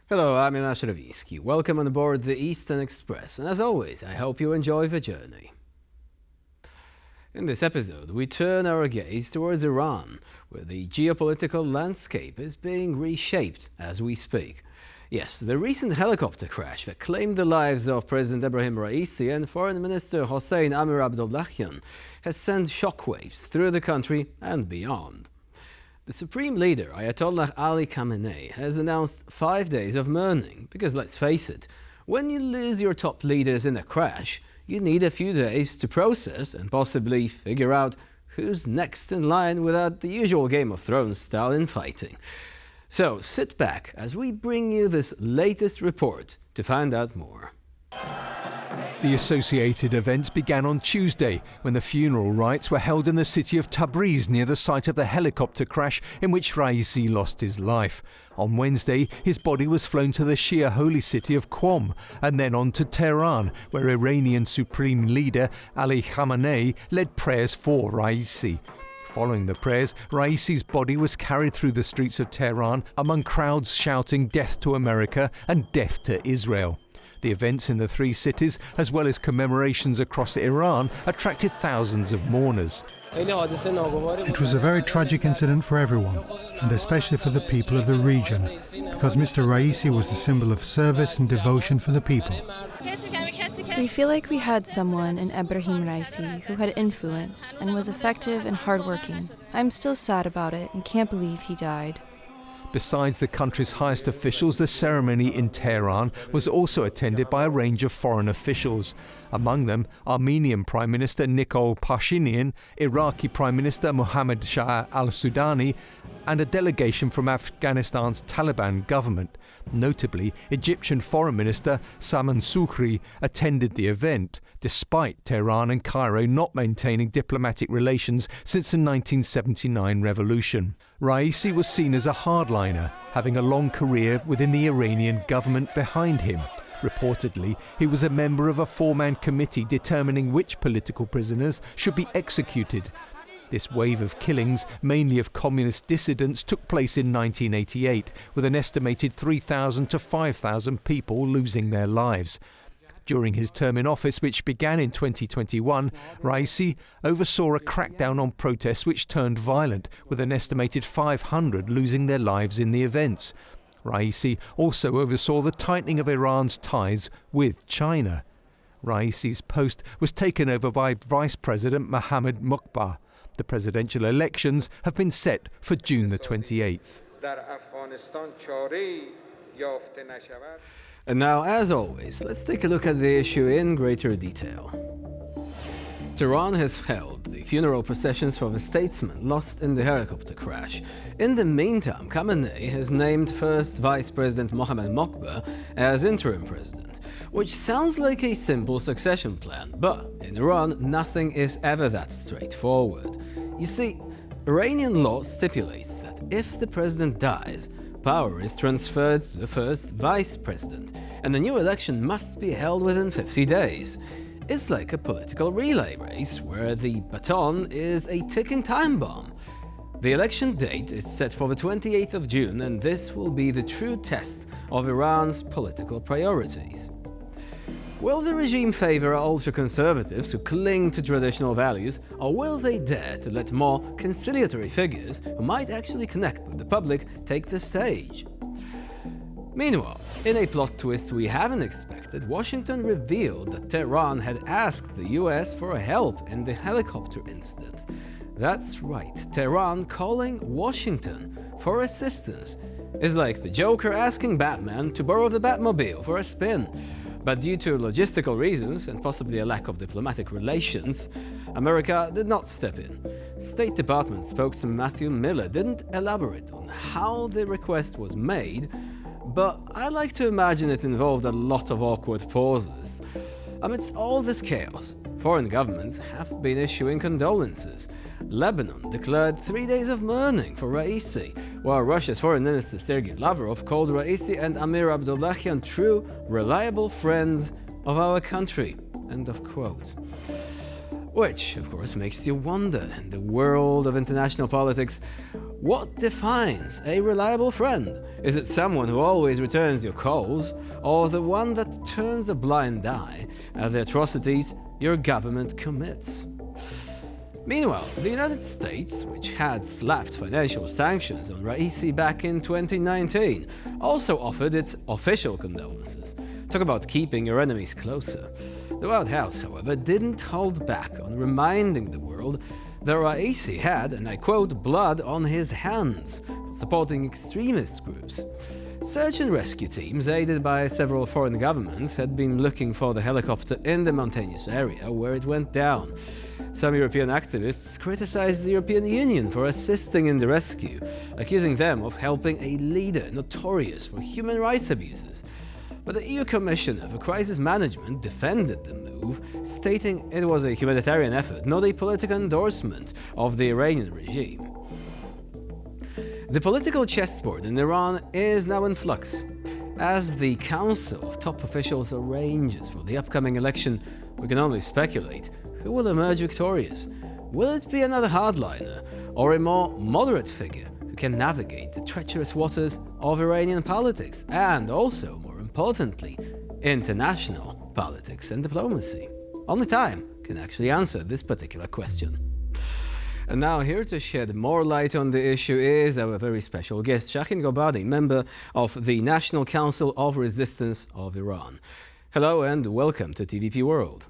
Hello, I'm Minash Ravisky. Welcome on board the Eastern Express, and as always, I hope you enjoy the journey. In this episode, we turn our gaze towards Iran, where the geopolitical landscape is being reshaped as we speak. Yes, the recent helicopter crash that claimed the lives of President Ebrahim Raisi and Foreign Minister Hossein Amir-Abdollahian has sent shockwaves through the country and beyond. The Supreme Leader, Ayatollah Ali Khamenei, has announced 5 days of mourning because, let's face it, when you lose your top leaders in a crash, you need a few days to process and possibly figure out who's next in line without the usual Game of Thrones style infighting. So sit back as we bring you this latest report to find out more. The associated events began on Tuesday when the funeral rites were held in the city of Tabriz near the site of the helicopter crash in which Raisi lost his life. On Wednesday, his body was flown to the Shia holy city of Qom and then on to Tehran, where Iranian Supreme Leader Ali Khamenei led prayers for Raisi. Following the prayers, Raisi's body was carried through the streets of Tehran among crowds shouting "Death to America" and "Death to Israel." The events in the three cities, as well as commemorations across Iran, attracted thousands of mourners. It was a very tragic incident for everyone, and especially for the people of the region, because Mr. Raisi was the symbol of service and devotion for the people. We feel like we had someone in Ebrahim Raisi who had influence and was effective and hardworking. I'm still sad about it and can't believe he died. Besides the country's highest officials, the ceremony in Tehran was also attended by a range of foreign officials. Among them, Armenian Prime Minister Nikol Pashinyan, Iraqi Prime Minister Mohammad Shah al-Sudani, and a delegation from Afghanistan's Taliban government. Notably, Egyptian Foreign Minister Saman Sukri attended the event, despite Tehran and Cairo not maintaining diplomatic relations since the 1979 revolution. Raisi was seen as a hardliner, having a long career within the Iranian government behind him. Reportedly, he was a member of a four-man committee determining which political prisoners should be executed. This wave of killings, mainly of communist dissidents, took place in 1988, with an estimated 3,000 to 5,000 people losing their lives. During his term in office, which began in 2021, Raisi oversaw a crackdown on protests which turned violent, with an estimated 500 losing their lives in the events. Raisi also oversaw the tightening of Iran's ties with China. Raisi's post was taken over by Vice President Mohammad Mokbar. The presidential elections have been set for June the 28th. And now, as always, let's take a look at the issue in greater detail. Tehran has held the funeral processions for the statesman lost in the helicopter crash. In the meantime, Khamenei has named first Vice President Mohammad Mokbar as interim president, which sounds like a simple succession plan, but in Iran, nothing is ever that straightforward. You see, Iranian law stipulates that if the president dies, power is transferred to the first vice president, and the new election must be held within 50 days. It's like a political relay race where the baton is a ticking time bomb. The election date is set for the 28th of June, and this will be the true test of Iran's political priorities. Will the regime favor ultra-conservatives who cling to traditional values, or will they dare to let more conciliatory figures who might actually connect with the public take the stage? Meanwhile, in a plot twist we haven't expected, Washington revealed that Tehran had asked the US for help in the helicopter incident. That's right, Tehran calling Washington for assistance is like the Joker asking Batman to borrow the Batmobile for a spin. But due to logistical reasons and possibly a lack of diplomatic relations, America did not step in. State Department spokesman Matthew Miller didn't elaborate on how the request was made, but I like to imagine it involved a lot of awkward pauses. Amidst all this chaos, foreign governments have been issuing condolences. Lebanon declared 3 days of mourning for Raisi, while Russia's Foreign Minister Sergei Lavrov called Raisi and Amir-Abdollahian true, reliable friends of our country. End of quote. Which, of course, makes you wonder, in the world of international politics, What defines a reliable friend? Is it someone who always returns your calls, or the one that turns a blind eye at the atrocities your government commits? Meanwhile, the United States, which had slapped financial sanctions on Raisi back in 2019, also offered its official condolences. Talk about keeping your enemies closer. The White House, however, didn't hold back on reminding the world that Raisi had, and I quote, blood on his hands for supporting extremist groups. Search and rescue teams, aided by several foreign governments, had been looking for the helicopter in the mountainous area where it went down. Some European activists criticized the European Union for assisting in the rescue, accusing them of helping a leader notorious for human rights abuses. But the EU Commissioner for Crisis Management defended the move, stating it was a humanitarian effort, not a political endorsement of the Iranian regime. The political chessboard in Iran is now in flux. As the Council of Top Officials arranges for the upcoming election, we can only speculate who will emerge victorious. Will it be another hardliner, or a more moderate figure who can navigate the treacherous waters of Iranian politics and also, more importantly, international politics and diplomacy? Only time can actually answer this particular question. And now here to shed more light on the issue is our very special guest, Shahin Gobadi, member of the National Council of Resistance of Iran. Hello and welcome to TVP World.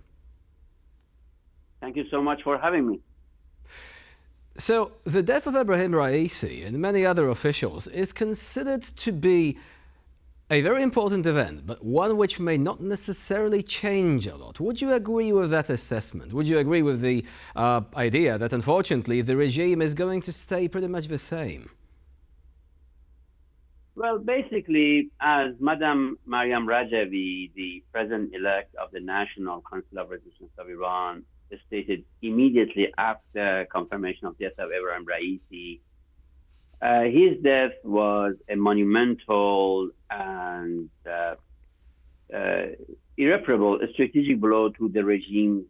Thank you so much for having me. So, the death of Ebrahim Raisi and many other officials is considered to be a very important event, but one which may not necessarily change a lot. Would you agree with that assessment? Would you agree with the idea that, unfortunately, the regime is going to stay pretty much the same? Well, basically, as Madam Maryam Rajavi, the president-elect of the National Council of Resistance of Iran, stated immediately after confirmation of death of Ebrahim Raisi, his death was a monumental and irreparable strategic blow to the regime's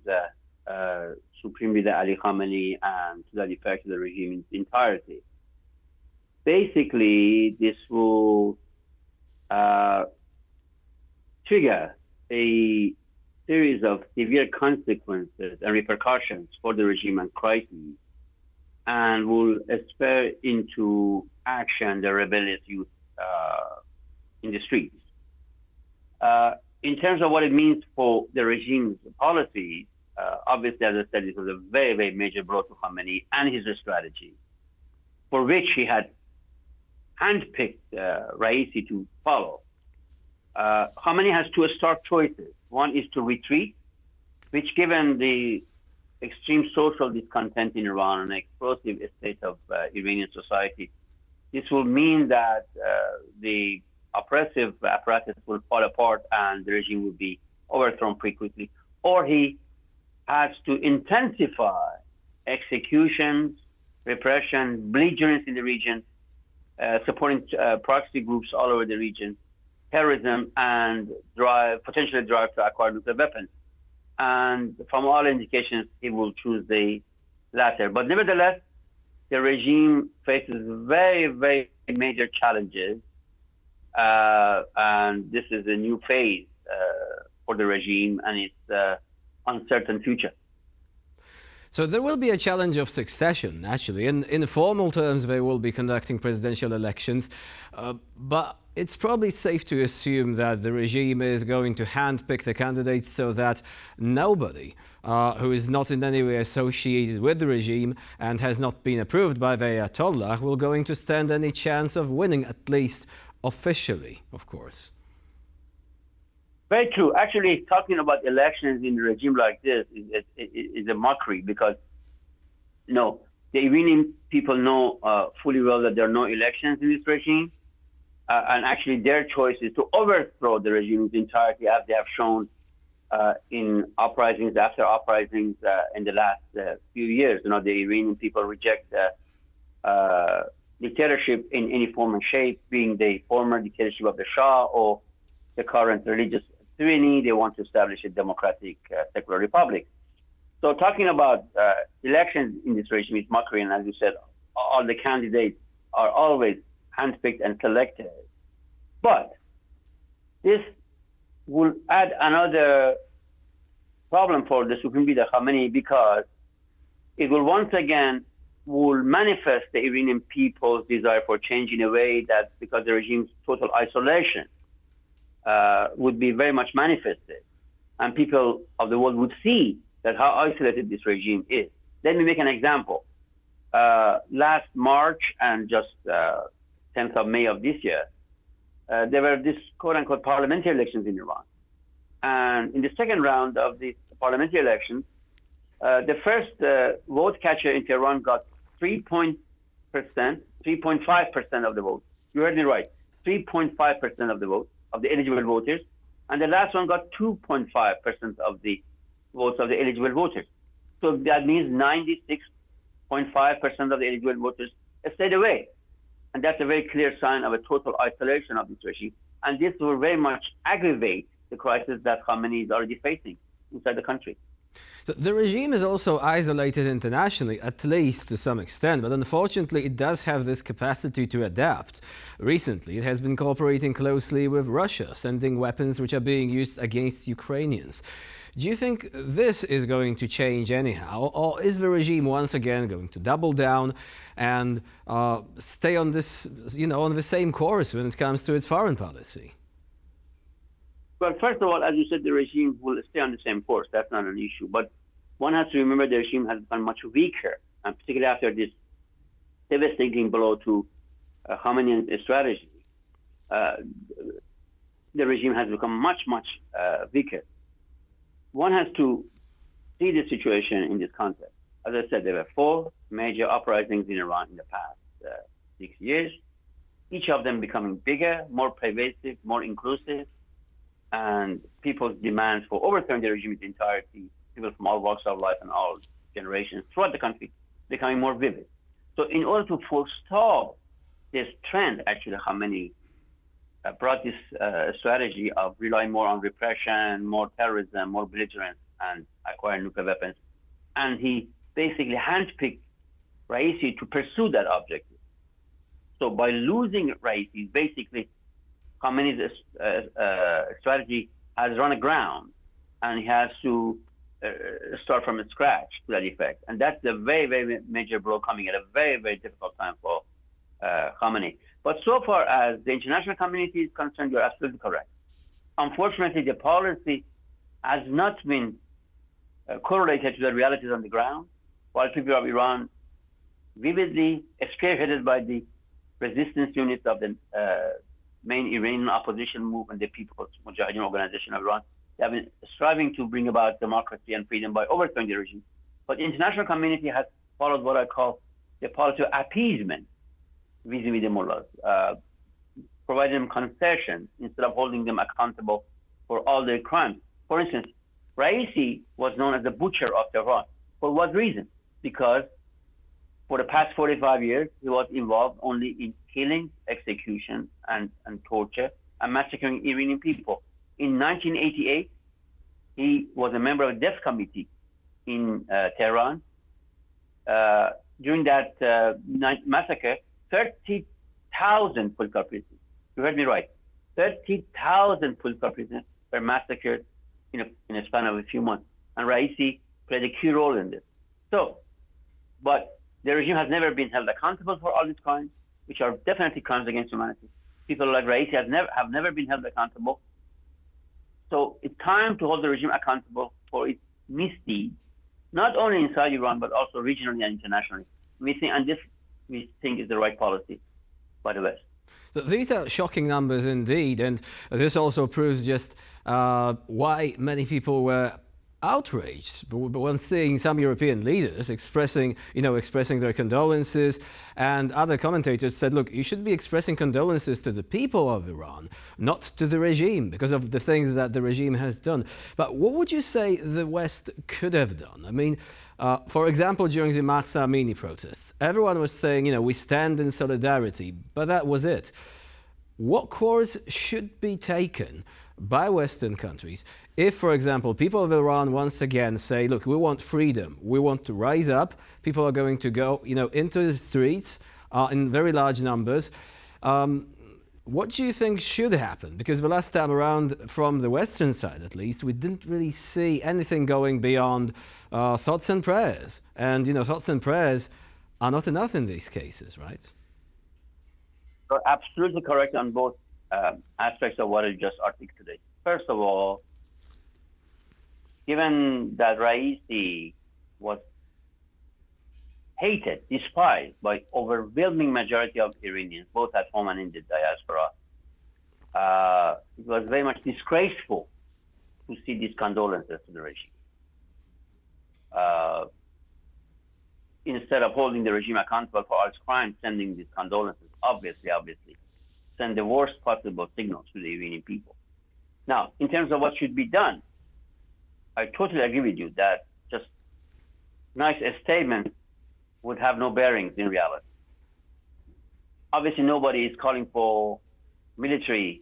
Supreme Leader Ali Khamenei and to the effect of the regime in its entirety. Basically, this will trigger a series of severe consequences and repercussions for the regime and crises, and will spur into action the rebellious youth in the streets. In terms of what it means for the regime's policies, obviously, as I said, it was a very, very major blow to Khamenei and his strategy, for which he had handpicked Raisi to follow. Khamenei has two stark choices. One is to retreat, which, given the extreme social discontent in Iran and explosive state of Iranian society, this will mean that the oppressive apparatus will fall apart and the regime will be overthrown pretty quickly. Or he has to intensify executions, repression, belligerence in the region, supporting proxy groups all over the region, terrorism, and potentially drive to acquire nuclear weapons. And from all indications, he will choose the latter. But nevertheless, the regime faces very, very major challenges. And this is a new phase for the regime and its uncertain future. So there will be a challenge of succession, naturally. In formal terms, they will be conducting presidential elections. But it's probably safe to assume that the regime is going to handpick the candidates so that nobody who is not in any way associated with the regime and has not been approved by the Ayatollah will going to stand any chance of winning, at least officially, of course. Very true. Actually, talking about elections in a regime like this is a mockery because, the Iranian people know fully well that there are no elections in this regime. And actually, their choice is to overthrow the regime in its entirety, as they have shown in uprisings after uprisings in the last few years. The Iranian people reject dictatorship in any form and shape, being the former dictatorship of the Shah or the current religious tyranny. They want to establish a democratic secular republic. So talking about elections in this regime is mockery. And as you said, all the candidates are always handpicked and selected. But this will add another problem for the Supreme Leader Khamenei, because it will once again will manifest the Iranian people's desire for change in a way that, because the regime's total isolation would be very much manifested, and people of the world would see that how isolated this regime is. Let me make an example. Last March and just 10th of May of this year, there were this quote-unquote parliamentary elections in Iran. And in the second round of the parliamentary elections, the first vote catcher in Tehran got 3.5% of the vote. You heard me right, 3.5% of the vote, of the eligible voters. And the last one got 2.5% of the votes of the eligible voters. So that means 96.5% of the eligible voters stayed away. And that's a very clear sign of a total isolation of this regime. And this will very much aggravate the crisis that Khamenei is already facing inside the country. So the regime is also isolated internationally, at least to some extent, but unfortunately it does have this capacity to adapt. Recently, it has been cooperating closely with Russia, sending weapons which are being used against Ukrainians. Do you think this is going to change anyhow, or is the regime once again going to double down and stay on this, on the same course when it comes to its foreign policy? Well, first of all, as you said, the regime will stay on the same course. That's not an issue. But one has to remember the regime has become much weaker, and particularly after this devastating blow to Khamenei's strategy, the regime has become much, much weaker. One has to see the situation in this context. As I said, there were 4 major uprisings in Iran in the past 6 years, each of them becoming bigger, more pervasive, more inclusive, and people's demands for overthrowing the regime's entirety, people from all walks of life and all generations throughout the country, becoming more vivid. So in order to forestall this trend, actually, Khamenei brought this strategy of relying more on repression, more terrorism, more belligerence, and acquiring nuclear weapons. And he basically handpicked Raisi to pursue that objective. So by losing Raisi, basically, Khamenei's strategy has run aground, and he has to start from scratch to that effect. And that's a very, very major blow coming at a very, very difficult time for Khamenei. But so far as the international community is concerned, you're absolutely correct. Unfortunately, the policy has not been correlated to the realities on the ground, while people of Iran vividly spearheaded by the resistance units of the main Iranian opposition movement, the People's Mujahideen Organization of Iran. They have been striving to bring about democracy and freedom by overthrowing the regime. But the international community has followed what I call the policy of appeasement vis-a-vis the mullahs, providing them concessions instead of holding them accountable for all their crimes. For instance, Raisi was known as the butcher of Tehran. For what reason? Because for the past 45 years, he was involved only in killing, execution, and torture, and massacring Iranian people. In 1988, he was a member of the Death Committee in Tehran. During that massacre, 30,000 political prisoners, you heard me right, 30,000 political prisoners were massacred in a span of a few months. And Raisi played a key role in this. But the regime has never been held accountable for all these crimes, which are definitely crimes against humanity. People like Raisi have never been held accountable. So it's time to hold the regime accountable for its misdeeds, not only inside Iran, but also regionally and internationally. We think is the right policy by the West. So these are shocking numbers indeed, and this also proves just why many people were outraged when seeing some European leaders expressing their condolences, and other commentators said, look, you should be expressing condolences to the people of Iran, not to the regime, because of the things that the regime has done. But what would you say the West could have done? I mean, for example, during the Mahsa Amini protests, everyone was saying, we stand in solidarity, but that was it. What course should be taken by Western countries if, for example, people of Iran once again say, look, we want freedom, we want to rise up, people are going to go into the streets, are in very large numbers. What do you think should happen? Because the last time around, from the Western side at least, we didn't really see anything going beyond thoughts and prayers. And, thoughts and prayers are not enough in these cases, right? You're absolutely correct on both aspects of what I just articulated. First of all, given that Raisi was hated, despised by overwhelming majority of Iranians, both at home and in the diaspora, it was very much disgraceful to see these condolences to the regime. Instead of holding the regime accountable for all its crimes, sending these condolences, obviously, send the worst possible signals to the Iranian people. Now, in terms of what should be done, I totally agree with you that just nice statements would have no bearings in reality. Obviously, nobody is calling for military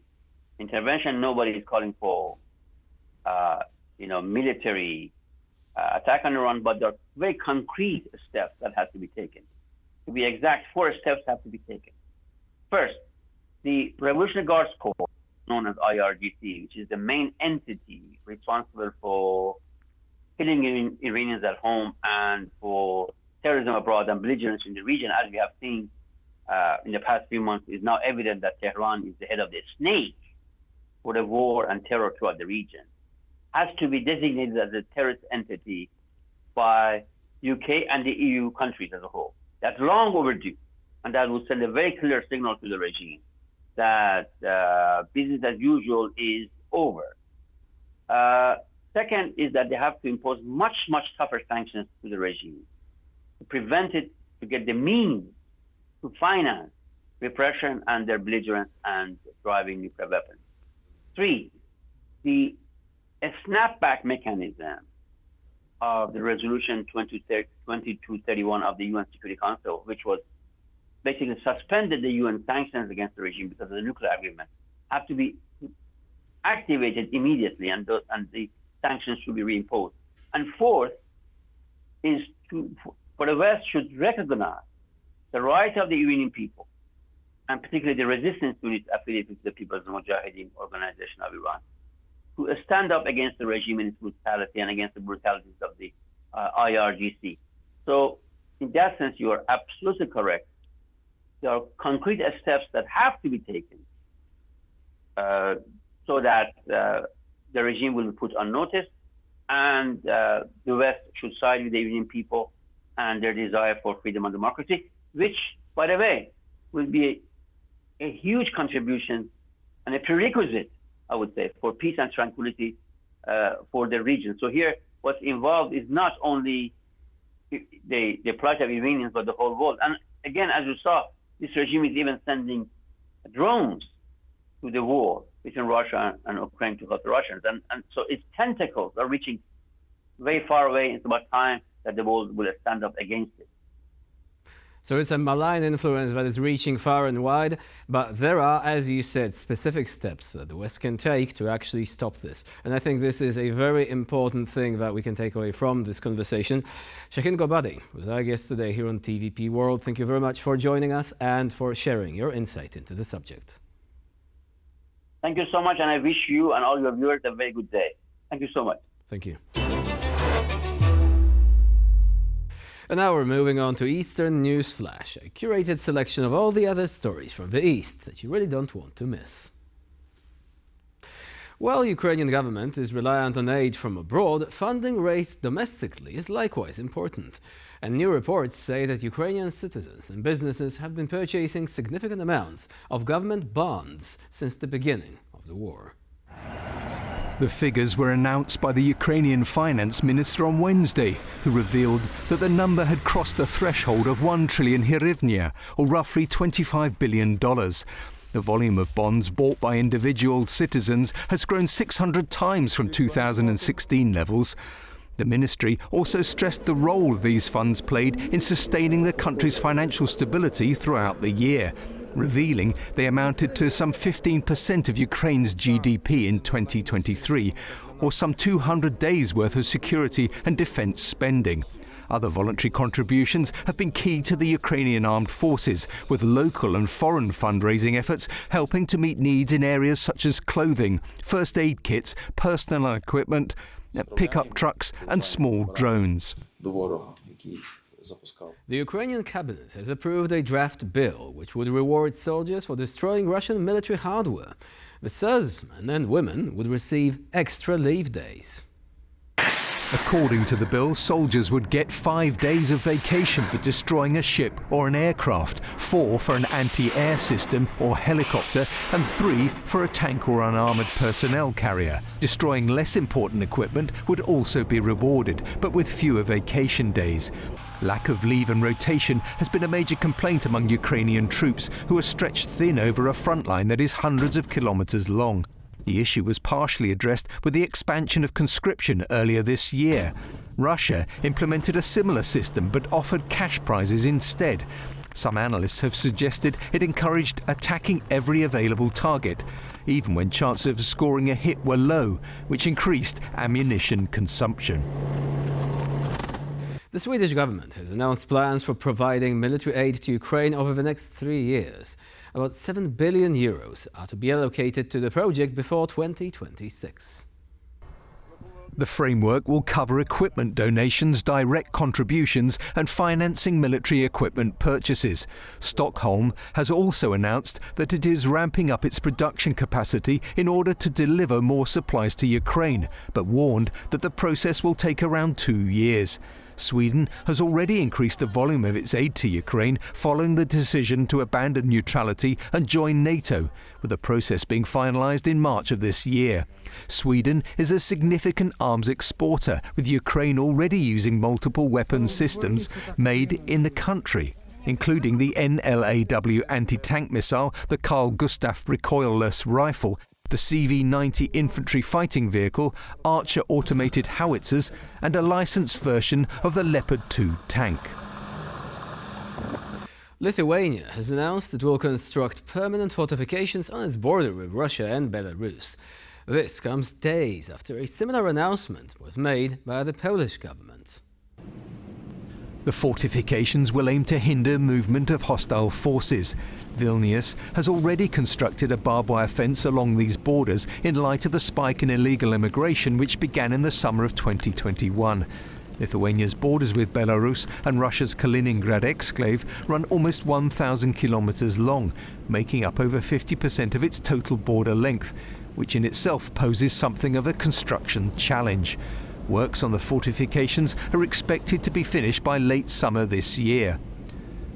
intervention. Nobody is calling for, military attack on Iran, but there are very concrete steps that have to be taken. To be exact, 4 steps have to be taken. First, the Revolutionary Guards Corps, known as IRGC, which is the main entity responsible for killing Iranians at home and for terrorism abroad and belligerence in the region, as we have seen in the past few months, is now evident that Tehran is the head of the snake for the war and terror throughout the region, has to be designated as a terrorist entity by UK and the EU countries as a whole. That's long overdue, and that will send a very clear signal to the regime that business as usual is over. Second is that they have to impose much, much tougher sanctions to the regime to prevent it, to get the means to finance repression and their belligerence and driving nuclear weapons. 3, a snapback mechanism of the resolution 2231 of the UN Security Council, which was basically suspended the UN sanctions against the regime because of the nuclear agreement, have to be activated immediately, and the sanctions should be reimposed. And 4th is for the West should recognize the right of the Iranian people, and particularly the resistance units affiliated to the People's Mujahideen Organization of Iran, to stand up against the regime and its brutality and against the brutalities of the IRGC. So in that sense, you are absolutely correct. There are concrete steps that have to be taken so that the regime will be put on notice, and the West should side with the Iranian people and their desire for freedom and democracy, which, by the way, will be a huge contribution and a prerequisite, I would say, for peace and tranquility for the region. So here, what's involved is not only the plight of Iranians, but the whole world. And again, as you saw, this regime is even sending drones to the war between Russia and Ukraine to help the Russians. And so its tentacles are reaching very far away. It's about time that the world will stand up against it. So it's a malign influence that is reaching far and wide, but there are, as you said, specific steps that the West can take to actually stop this. And I think this is a very important thing that we can take away from this conversation. Shaheen Gobadi was our guest today here on TVP World. Thank you very much for joining us and for sharing your insight into the subject. Thank you so much, and I wish you and all your viewers a very good day. Thank you so much. Thank you. And now we're moving on to Eastern News Flash, a curated selection of all the other stories from the East that you really don't want to miss. While the Ukrainian government is reliant on aid from abroad, funding raised domestically is likewise important. And new reports say that Ukrainian citizens and businesses have been purchasing significant amounts of government bonds since the beginning of the war. The figures were announced by the Ukrainian finance minister on Wednesday, who revealed that the number had crossed the threshold of 1 trillion hryvnia, or roughly $25 billion. The volume of bonds bought by individual citizens has grown 600 times from 2016 levels. The ministry also stressed the role these funds played in sustaining the country's financial stability throughout the year, revealing they amounted to some 15% of Ukraine's GDP in 2023, or some 200 days' worth of security and defence spending. Other voluntary contributions have been key to the Ukrainian armed forces, with local and foreign fundraising efforts helping to meet needs in areas such as clothing, first aid kits, personal equipment, pickup trucks and small drones. The Ukrainian cabinet has approved a draft bill which would reward soldiers for destroying Russian military hardware. The servicemen and women would receive extra leave days. According to the bill, soldiers would get 5 days of vacation for destroying a ship or an aircraft, 4 for an anti-air system or helicopter, and 3 for a tank or unarmoured personnel carrier. Destroying less important equipment would also be rewarded, but with fewer vacation days. Lack of leave and rotation has been a major complaint among Ukrainian troops, who are stretched thin over a front line that is hundreds of kilometres long. The issue was partially addressed with the expansion of conscription earlier this year. Russia implemented a similar system but offered cash prizes instead. Some analysts have suggested it encouraged attacking every available target, even when chances of scoring a hit were low, which increased ammunition consumption. The Swedish government has announced plans for providing military aid to Ukraine over the next 3 years. About 7 billion euros are to be allocated to the project before 2026. The framework will cover equipment donations, direct contributions and financing military equipment purchases. Stockholm has also announced that it is ramping up its production capacity in order to deliver more supplies to Ukraine, but warned that the process will take around 2 years. Sweden has already increased the volume of its aid to Ukraine following the decision to abandon neutrality and join NATO, with the process being finalised in March of this year. Sweden is a significant arms exporter, with Ukraine already using multiple weapons systems made in the country, including the NLAW anti-tank missile, the Carl Gustaf recoilless rifle, the CV-90 infantry fighting vehicle, Archer automated howitzers, and a licensed version of the Leopard 2 tank. Lithuania has announced it will construct permanent fortifications on its border with Russia and Belarus. This comes days after a similar announcement was made by the Polish government. The fortifications will aim to hinder movement of hostile forces. Vilnius has already constructed a barbed wire fence along these borders in light of the spike in illegal immigration which began in the summer of 2021. Lithuania's borders with Belarus and Russia's Kaliningrad exclave run almost 1,000 kilometers long, making up over 50% of its total border length, which in itself poses something of a construction challenge. Works on the fortifications are expected to be finished by late summer this year.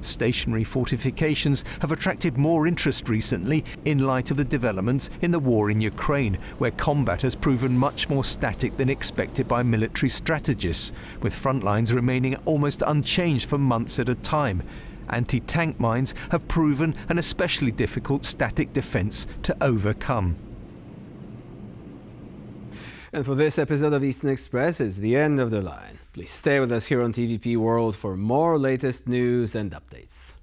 Stationary fortifications have attracted more interest recently in light of the developments in the war in Ukraine, where combat has proven much more static than expected by military strategists, with front lines remaining almost unchanged for months at a time. Anti-tank mines have proven an especially difficult static defence to overcome. And for this episode of Eastern Express, it's the end of the line. Please stay with us here on TVP World for more latest news and updates.